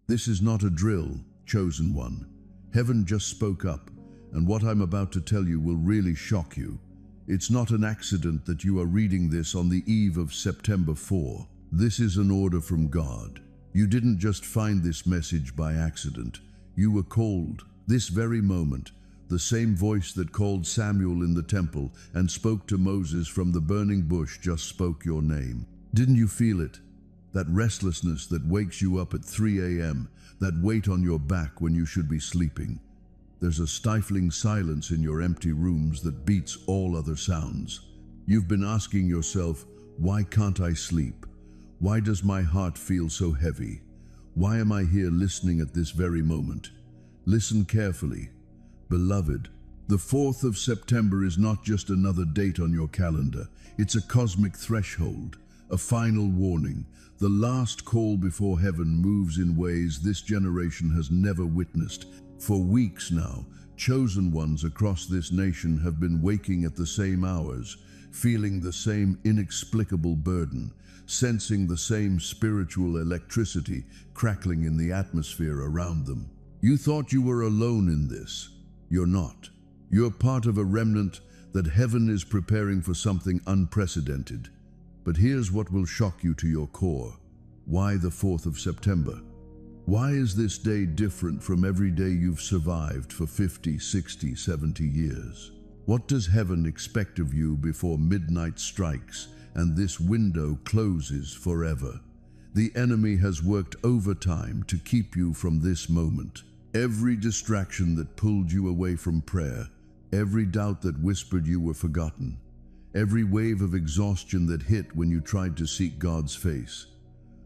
This is not a drill, chosen one. Heaven just spoke up, and what I'm about to tell you will really shock you. It's not an accident that you are reading this on the eve of September 4. This is an order from God. You didn't just find this message by accident. You were called. This very moment, the same voice that called Samuel in the temple and spoke to Moses from the burning bush just spoke your name. Didn't you feel it? That restlessness that wakes you up at 3 a.m., that weight on your back when you should be sleeping. There's a stifling silence in your empty rooms that beats all other sounds. You've been asking yourself, why can't I sleep? Why does my heart feel so heavy? Why am I here listening at this very moment? Listen carefully. Beloved, the 4th of September is not just another date on your calendar. It's a cosmic threshold, a final warning, the last call before heaven moves in ways this generation has never witnessed. For weeks now, chosen ones across this nation have been waking at the same hours, feeling the same inexplicable burden, sensing the same spiritual electricity crackling in the atmosphere around them. You thought you were alone in this. You're not. You're part of a remnant that heaven is preparing for something unprecedented. But here's what will shock you to your core. Why the 4th of September? Why is this day different from every day you've survived for 50, 60, 70 years? What does heaven expect of you before midnight strikes and this window closes forever? The enemy has worked overtime to keep you from this moment. Every distraction that pulled you away from prayer, every doubt that whispered you were forgotten, every wave of exhaustion that hit when you tried to seek God's face.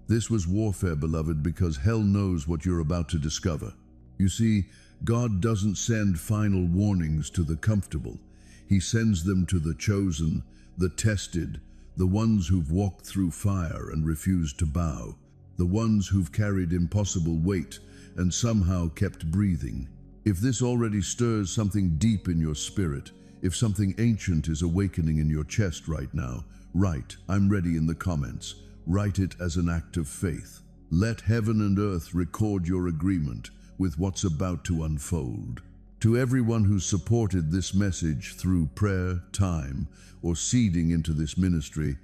This was warfare, beloved, because hell knows what you're about to discover. You see, God doesn't send final warnings to the comfortable. He sends them to the chosen, the tested, the ones who've walked through fire and refused to bow, the ones who've carried impossible weight and somehow kept breathing. If this already stirs something deep in your spirit, if something ancient is awakening in your chest right now, write, "I'm ready" in the comments. Write it as an act of faith. Let heaven and earth record your agreement with what's about to unfold. To everyone who's supported this message through prayer, time, or seeding into this ministry,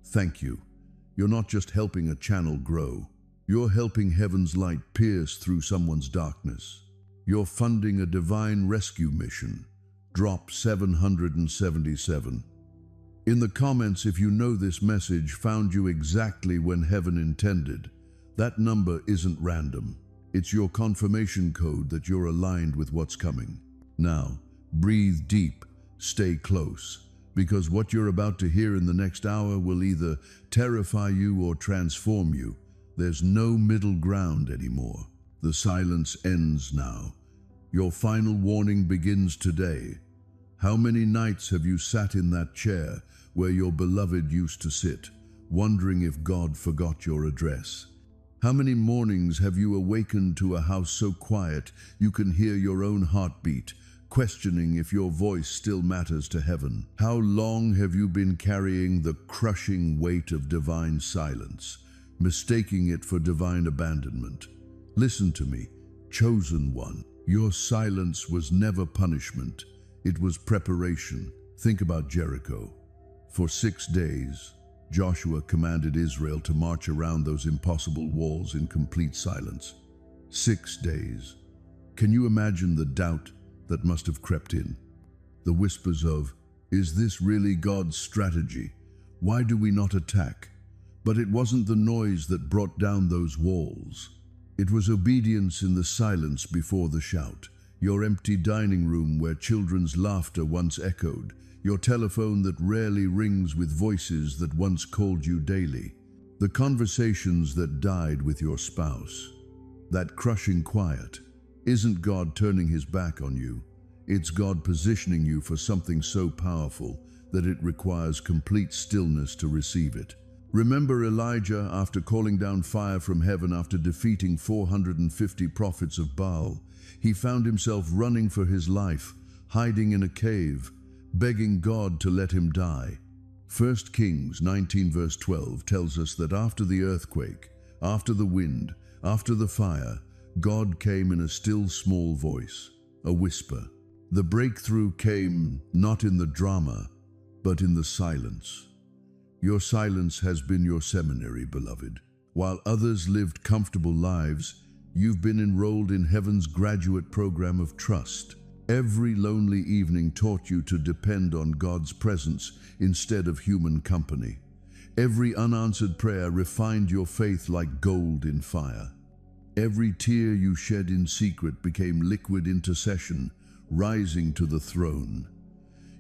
thank you. You're not just helping a channel grow. You're helping heaven's light pierce through someone's darkness. You're funding a divine rescue mission. Drop 777. In the comments, if you know this message found you exactly when heaven intended, that number isn't random. It's your confirmation code that you're aligned with what's coming. Now, breathe deep, stay close, because what you're about to hear in the next hour will either terrify you or transform you. There's no middle ground anymore. The silence ends now. Your final warning begins today. How many nights have you sat in that chair where your beloved used to sit, wondering if God forgot your address? How many mornings have you awakened to a house so quiet you can hear your own heartbeat, questioning if your voice still matters to heaven? How long have you been carrying the crushing weight of divine silence, mistaking it for divine abandonment? Listen to me, chosen one. Your silence was never punishment. It was preparation. Think about Jericho. For 6 days, Joshua commanded Israel to march around those impossible walls in complete silence. 6 days. Can you imagine the doubt that must have crept in? The whispers of, is this really God's strategy? Why do we not attack? But it wasn't the noise that brought down those walls. It was obedience in the silence before the shout. Your empty dining room where children's laughter once echoed. Your telephone that rarely rings with voices that once called you daily. The conversations that died with your spouse. That crushing quiet. Isn't God turning his back on you? It's God positioning you for something so powerful that it requires complete stillness to receive it. Remember Elijah after calling down fire from heaven after defeating 450 prophets of Baal? He found himself running for his life, hiding in a cave, begging God to let him die. 1 Kings 19 verse 12 tells us that after the earthquake, after the wind, After the fire, God came in a still small voice, a whisper. The breakthrough came not in the drama, but in the silence. Your silence has been your seminary, beloved. While others lived comfortable lives, you've been enrolled in heaven's graduate program of trust. Every lonely evening taught you to depend on God's presence instead of human company. Every unanswered prayer refined your faith like gold in fire. Every tear you shed in secret became liquid intercession, rising to the throne.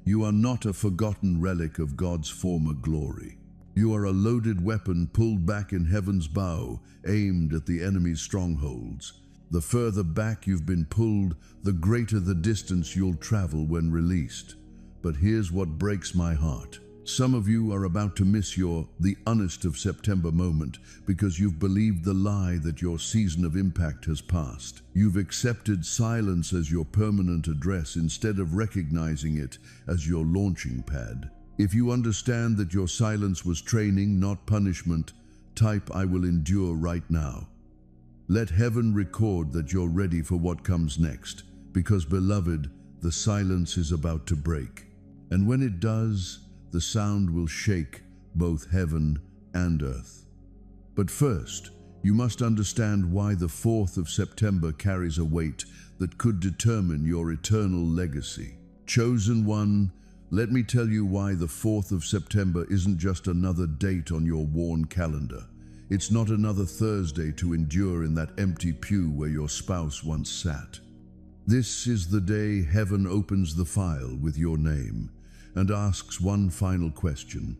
You are not a forgotten relic of God's former glory. You are a loaded weapon pulled back in heaven's bow, aimed at the enemy's strongholds. The further back you've been pulled, the greater the distance you'll travel when released. But here's what breaks my heart. Some of you are about to miss the honest of September moment because you've believed the lie that your season of impact has passed. You've accepted silence as your permanent address instead of recognizing it as your launching pad. If you understand that your silence was training, not punishment, type "I will endure" right now. Let heaven record that you're ready for what comes next, because, beloved, the silence is about to break. And when it does, the sound will shake both heaven and earth. But first, you must understand why the 4th of September carries a weight that could determine your eternal legacy. Chosen one, let me tell you why the 4th of September isn't just another date on your worn calendar. It's not another Thursday to endure in that empty pew where your spouse once sat. This is the day heaven opens the file with your name and asks one final question.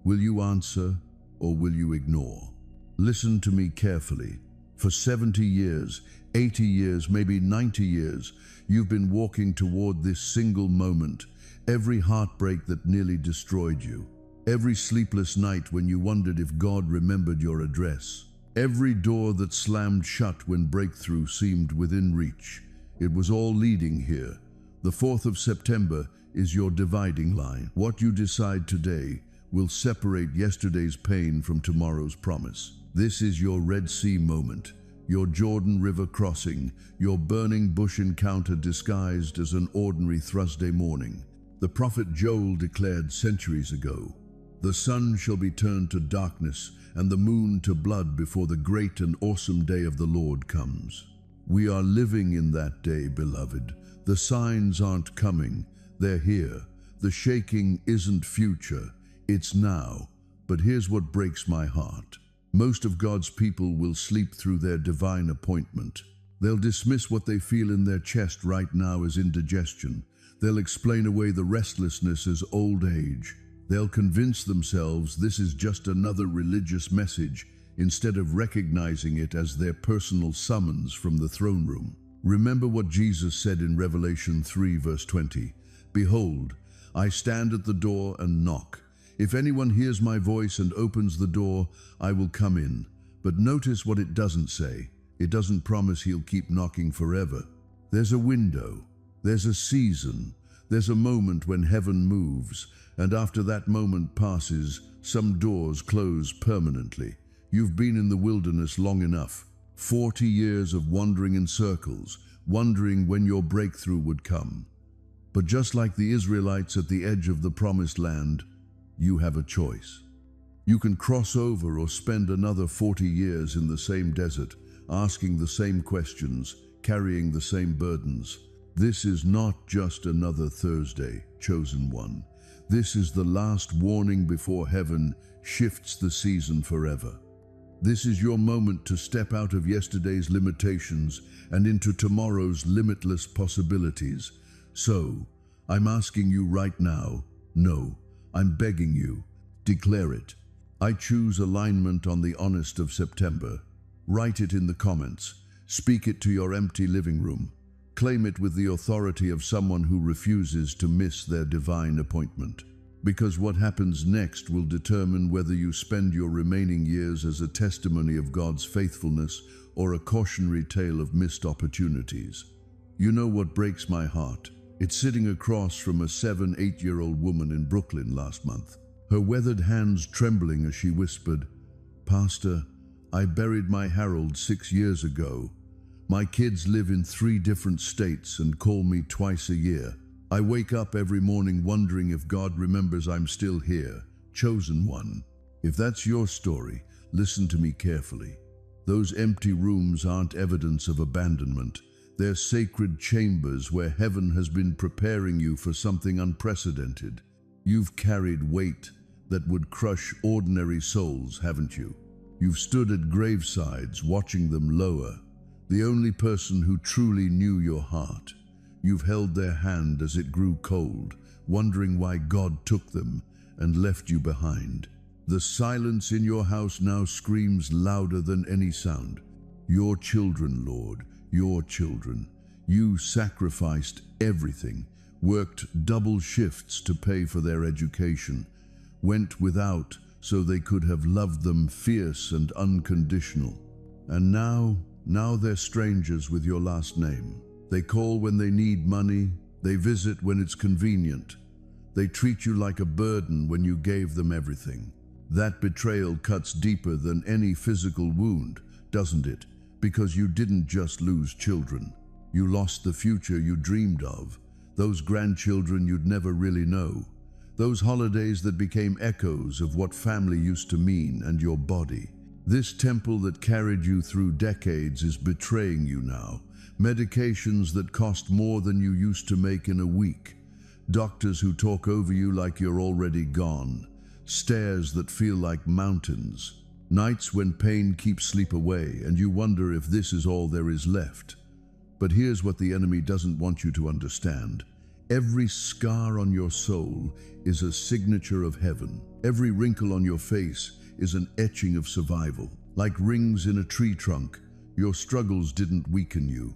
Will you answer or will you ignore? Listen to me carefully. For 70 years, 80 years, maybe 90 years, you've been walking toward this single moment. Every heartbreak that nearly destroyed you. Every sleepless night when you wondered if God remembered your address. Every door that slammed shut when breakthrough seemed within reach. It was all leading here. The 4th of September is your dividing line. What you decide today will separate yesterday's pain from tomorrow's promise. This is your Red Sea moment, your Jordan River crossing, your burning bush encounter disguised as an ordinary Thursday morning. The prophet Joel declared centuries ago, "The sun shall be turned to darkness and the moon to blood before the great and awesome day of the Lord comes." We are living in that day, beloved. The signs aren't coming, they're here. The shaking isn't future, it's now. But here's what breaks my heart. Most of God's people will sleep through their divine appointment. They'll dismiss what they feel in their chest right now as indigestion. They'll explain away the restlessness as old age. They'll convince themselves this is just another religious message instead of recognizing it as their personal summons from the throne room. Remember what Jesus said in Revelation 3 verse 20. "Behold, I stand at the door and knock. If anyone hears my voice and opens the door, I will come in." But notice what it doesn't say. It doesn't promise he'll keep knocking forever. There's a window. There's a season, there's a moment when heaven moves, and after that moment passes, some doors close permanently. You've been in the wilderness long enough, 40 years of wandering in circles, wondering when your breakthrough would come. But just like the Israelites at the edge of the promised land, you have a choice. You can cross over or spend another 40 years in the same desert, asking the same questions, carrying the same burdens. This is not just another Thursday, chosen one. This is the last warning before heaven shifts the season forever. This is your moment to step out of yesterday's limitations and into tomorrow's limitless possibilities. So, I'm asking you right now, no, I'm begging you, declare it. I choose alignment on the honest of September. Write it in the comments. Speak it to your empty living room. Claim it with the authority of someone who refuses to miss their divine appointment. Because what happens next will determine whether you spend your remaining years as a testimony of God's faithfulness or a cautionary tale of missed opportunities. You know what breaks my heart? It's sitting across from a 7-8-year-old woman in Brooklyn last month. Her weathered hands trembling as she whispered, "Pastor, I buried my Harold 6 years ago. My kids live in 3 different states and call me twice a year. I wake up every morning wondering if God remembers I'm still here, chosen one. If that's your story, listen to me carefully. Those empty rooms aren't evidence of abandonment. They're sacred chambers where heaven has been preparing you for something unprecedented. You've carried weight that would crush ordinary souls, haven't you? You've stood at gravesides watching them lower, the only person who truly knew your heart. You've held their hand as it grew cold, wondering why God took them and left you behind. The silence in your house now screams louder than any sound. Your children, Lord, your children. You sacrificed everything, worked double shifts to pay for their education, went without so they could have loved them fierce and unconditional. And now they're strangers with your last name. They call when they need money, they visit when it's convenient. They treat you like a burden when you gave them everything. That betrayal cuts deeper than any physical wound, doesn't it? Because you didn't just lose children. You lost the future you dreamed of, those grandchildren you'd never really know, those holidays that became echoes of what family used to mean, and your body. This temple that carried you through decades is betraying you now. Medications that cost more than you used to make in a week. Doctors who talk over you like you're already gone. Stairs that feel like mountains. Nights when pain keeps sleep away and you wonder if this is all there is left. But here's what the enemy doesn't want you to understand. Every scar on your soul is a signature of heaven. Every wrinkle on your face is an etching of survival. Like rings in a tree trunk, your struggles didn't weaken you.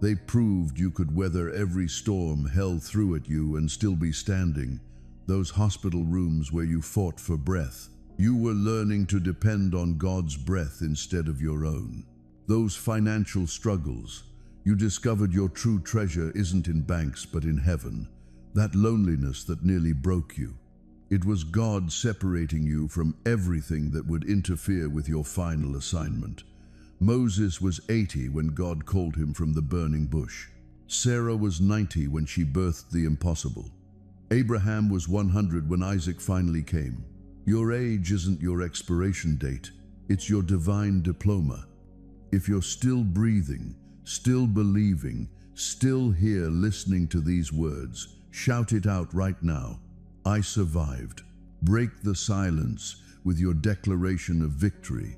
They proved you could weather every storm held through at you and still be standing. Those hospital rooms where you fought for breath. You were learning to depend on God's breath instead of your own. Those financial struggles. You discovered your true treasure isn't in banks but in heaven. That loneliness that nearly broke you. It was God separating you from everything that would interfere with your final assignment. Moses was 80 when God called him from the burning bush. Sarah was 90 when she birthed the impossible. Abraham was 100 when Isaac finally came. Your age isn't your expiration date, it's your divine diploma. If you're still breathing, still believing, still here listening to these words, shout it out right now. I survived. Break the silence with your declaration of victory.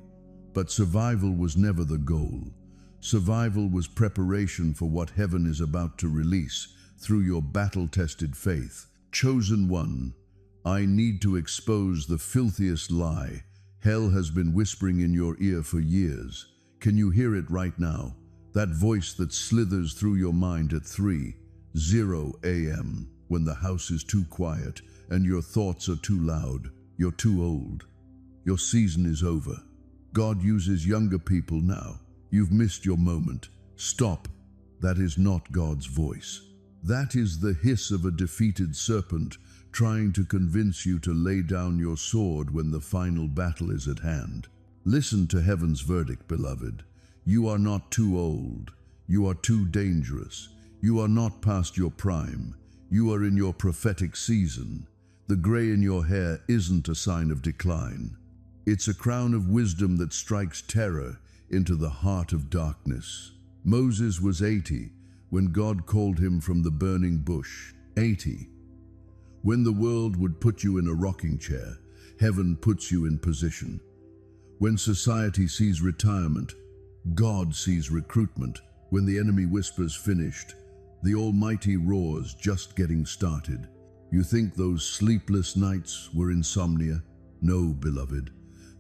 But survival was never the goal. Survival was preparation for what heaven is about to release through your battle-tested faith. Chosen one, I need to expose the filthiest lie hell has been whispering in your ear for years. Can you hear it right now? That voice that slithers through your mind at 3:0 a.m. when the house is too quiet and your thoughts are too loud. You're too old. Your season is over. God uses younger people now. You've missed your moment. Stop. That is not God's voice. That is the hiss of a defeated serpent trying to convince you to lay down your sword when the final battle is at hand. Listen to heaven's verdict, beloved. You are not too old. You are too dangerous. You are not past your prime. You are in your prophetic season. The gray in your hair isn't a sign of decline. It's a crown of wisdom that strikes terror into the heart of darkness. Moses was 80 when God called him from the burning bush. 80. When the world would put you in a rocking chair, heaven puts you in position. When society sees retirement, God sees recruitment. When the enemy whispers finished, the Almighty roars just getting started. You think those sleepless nights were insomnia? No, beloved.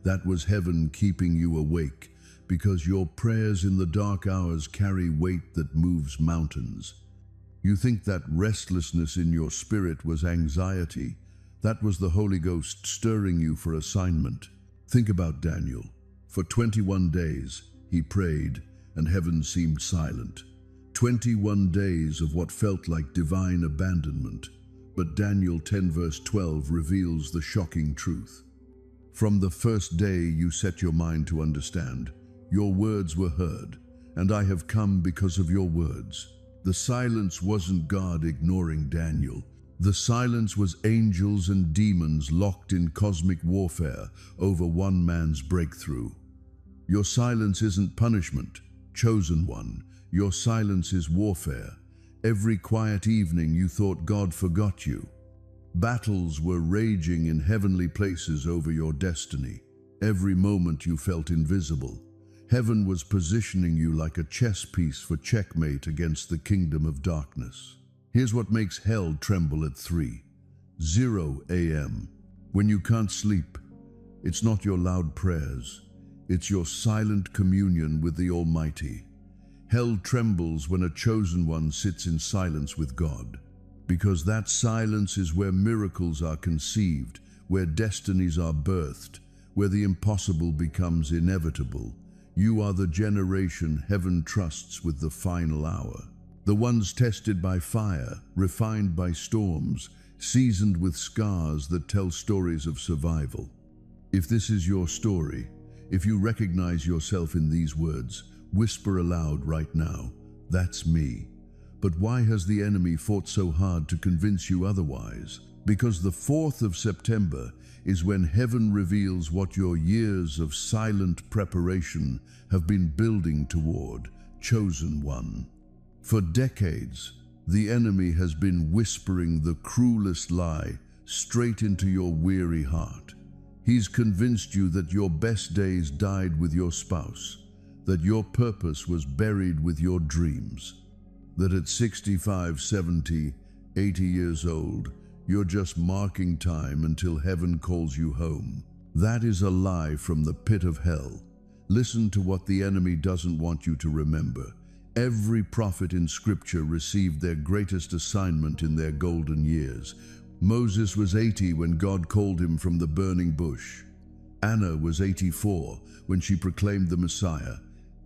That was heaven keeping you awake, because your prayers in the dark hours carry weight that moves mountains. You think that restlessness in your spirit was anxiety. That was the Holy Ghost stirring you for assignment. Think about Daniel. For 21 days, he prayed, and heaven seemed silent. 21 days of what felt like divine abandonment. But Daniel 10 verse 12 reveals the shocking truth. From the first day you set your mind to understand, your words were heard, and I have come because of your words. The silence wasn't God ignoring Daniel. The silence was angels and demons locked in cosmic warfare over one man's breakthrough. Your silence isn't punishment, chosen one. Your silence is warfare. Every quiet evening you thought God forgot you. Battles were raging in heavenly places over your destiny. Every moment you felt invisible. Heaven was positioning you like a chess piece for checkmate against the kingdom of darkness. Here's what makes hell tremble at 3:0 a.m. When you can't sleep, it's not your loud prayers. It's your silent communion with the Almighty. Hell trembles when a chosen one sits in silence with God, because that silence is where miracles are conceived, where destinies are birthed, where the impossible becomes inevitable. You are the generation heaven trusts with the final hour. The ones tested by fire, refined by storms, seasoned with scars that tell stories of survival. If this is your story, if you recognize yourself in these words, whisper aloud right now, "That's me." But why has the enemy fought so hard to convince you otherwise? Because the 4th of September is when heaven reveals what your years of silent preparation have been building toward, chosen one. For decades, the enemy has been whispering the cruelest lie straight into your weary heart. He's convinced you that your best days died with your spouse, that your purpose was buried with your dreams, that at 65, 70, 80 years old, you're just marking time until heaven calls you home. That is a lie from the pit of hell. Listen to what the enemy doesn't want you to remember. Every prophet in Scripture received their greatest assignment in their golden years. Moses was 80 when God called him from the burning bush. Anna was 84 when she proclaimed the Messiah.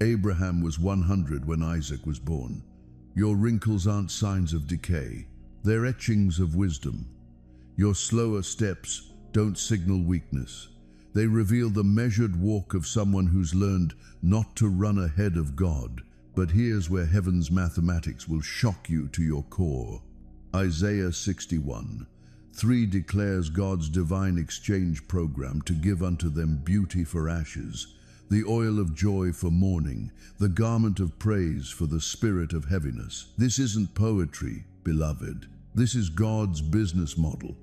Abraham was 100 when Isaac was born. Your wrinkles aren't signs of decay. They're etchings of wisdom. Your slower steps don't signal weakness. They reveal the measured walk of someone who's learned not to run ahead of God. But here's where heaven's mathematics will shock you to your core. Isaiah 61:3 declares God's divine exchange program to give unto them beauty for ashes, the oil of joy for mourning, the garment of praise for the spirit of heaviness. This isn't poetry, beloved. This is God's business model.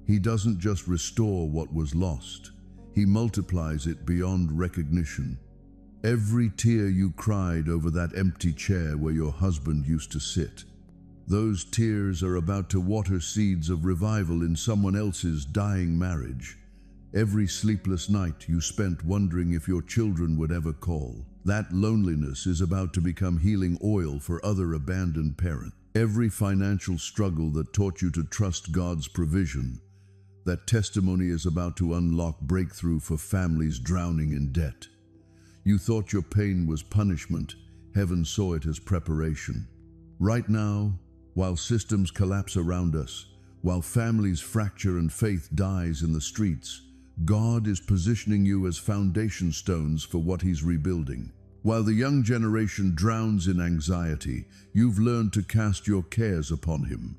He doesn't just restore what was lost. He multiplies it beyond recognition. Every tear you cried over that empty chair where your husband used to sit, those tears are about to water seeds of revival in someone else's dying marriage. Every sleepless night you spent wondering if your children would ever call, that loneliness is about to become healing oil for other abandoned parents. Every financial struggle that taught you to trust God's provision, that testimony is about to unlock breakthrough for families drowning in debt. You thought your pain was punishment. Heaven saw it as preparation. Right now, while systems collapse around us, while families fracture and faith dies in the streets, God is positioning you as foundation stones for what He's rebuilding. While the young generation drowns in anxiety, you've learned to cast your cares upon Him.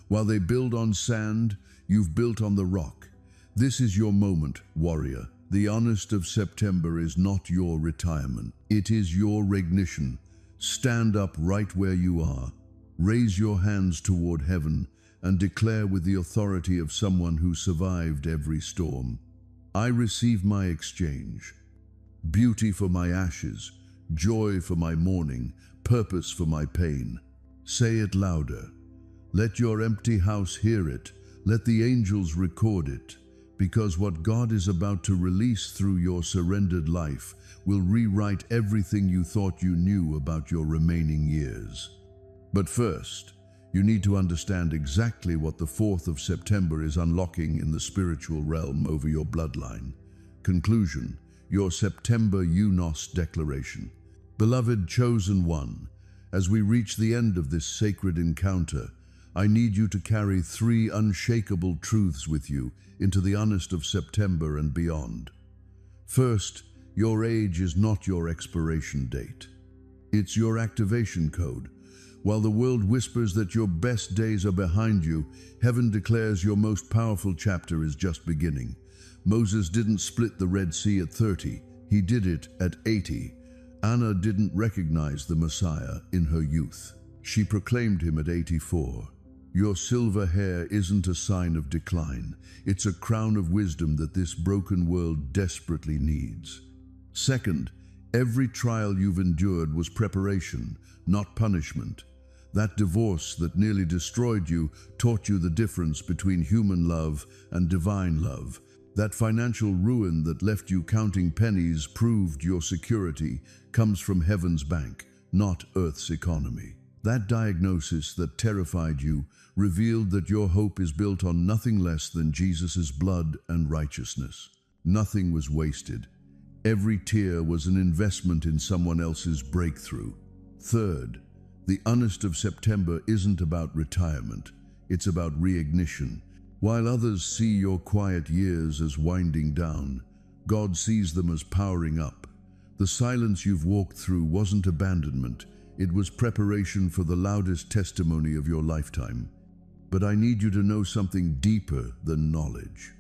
While they build on sand, you've built on the rock. This is your moment, warrior. The honest of September is not your retirement. It is your ignition. Stand up right where you are. Raise your hands toward heaven and declare with the authority of someone who survived every storm. I receive my exchange. Beauty for my ashes, joy for my mourning, purpose for my pain. Say it louder. Let your empty house hear it. Let the angels record it. Because what God is about to release through your surrendered life will rewrite everything you thought you knew about your remaining years. But first, you need to understand exactly what the 4th of September is unlocking in the spiritual realm over your bloodline. Conclusion, your September Unos declaration. Beloved chosen one, as we reach the end of this sacred encounter, I need you to carry 3 unshakable truths with you into the honest of September and beyond. First, your age is not your expiration date. It's your activation code. While the world whispers that your best days are behind you, heaven declares your most powerful chapter is just beginning. Moses didn't split the Red Sea at 30, he did it at 80. Anna didn't recognize the Messiah in her youth. She proclaimed him at 84. Your silver hair isn't a sign of decline. It's a crown of wisdom that this broken world desperately needs. Second, every trial you've endured was preparation, not punishment. That divorce that nearly destroyed you taught you the difference between human love and divine love. That financial ruin that left you counting pennies proved your security comes from heaven's bank, not earth's economy. That diagnosis that terrified you revealed that your hope is built on nothing less than Jesus' blood and righteousness. Nothing was wasted. Every tear was an investment in someone else's breakthrough. Third, the honest of September isn't about retirement. It's about reignition. While others see your quiet years as winding down, God sees them as powering up. The silence you've walked through wasn't abandonment. It was preparation for the loudest testimony of your lifetime. But I need you to know something deeper than knowledge,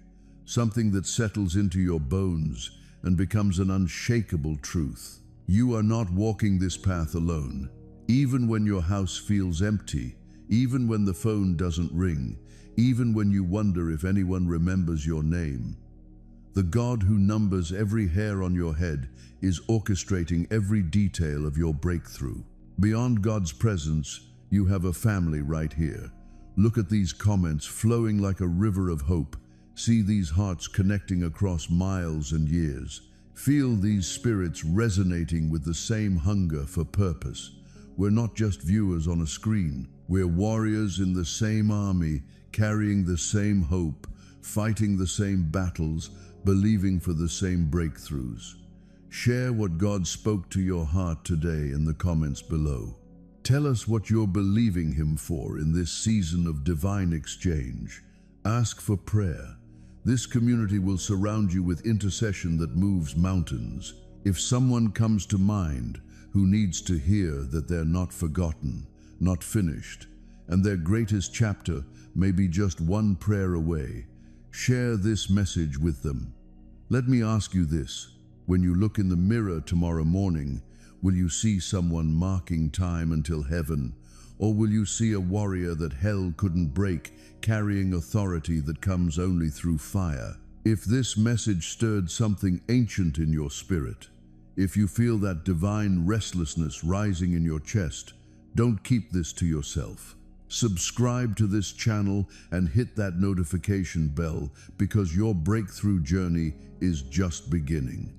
something that settles into your bones and becomes an unshakable truth. You are not walking this path alone. Even when your house feels empty, even when the phone doesn't ring, even when you wonder if anyone remembers your name, the God who numbers every hair on your head is orchestrating every detail of your breakthrough. Beyond God's presence, you have a family right here. Look at these comments flowing like a river of hope. See these hearts connecting across miles and years. Feel these spirits resonating with the same hunger for purpose. We're not just viewers on a screen. We're warriors in the same army, carrying the same hope, fighting the same battles, believing for the same breakthroughs. Share what God spoke to your heart today in the comments below. Tell us what you're believing Him for in this season of divine exchange. Ask for prayer. This community will surround you with intercession that moves mountains. If someone comes to mind who needs to hear that they're not forgotten, not finished, and their greatest chapter may be just one prayer away, share this message with them. Let me ask you this. When you look in the mirror tomorrow morning, will you see someone marking time until heaven, or will you see a warrior that hell couldn't break, carrying authority that comes only through fire? If this message stirred something ancient in your spirit, if you feel that divine restlessness rising in your chest, don't keep this to yourself. Subscribe to this channel and hit that notification bell, because your breakthrough journey is just beginning.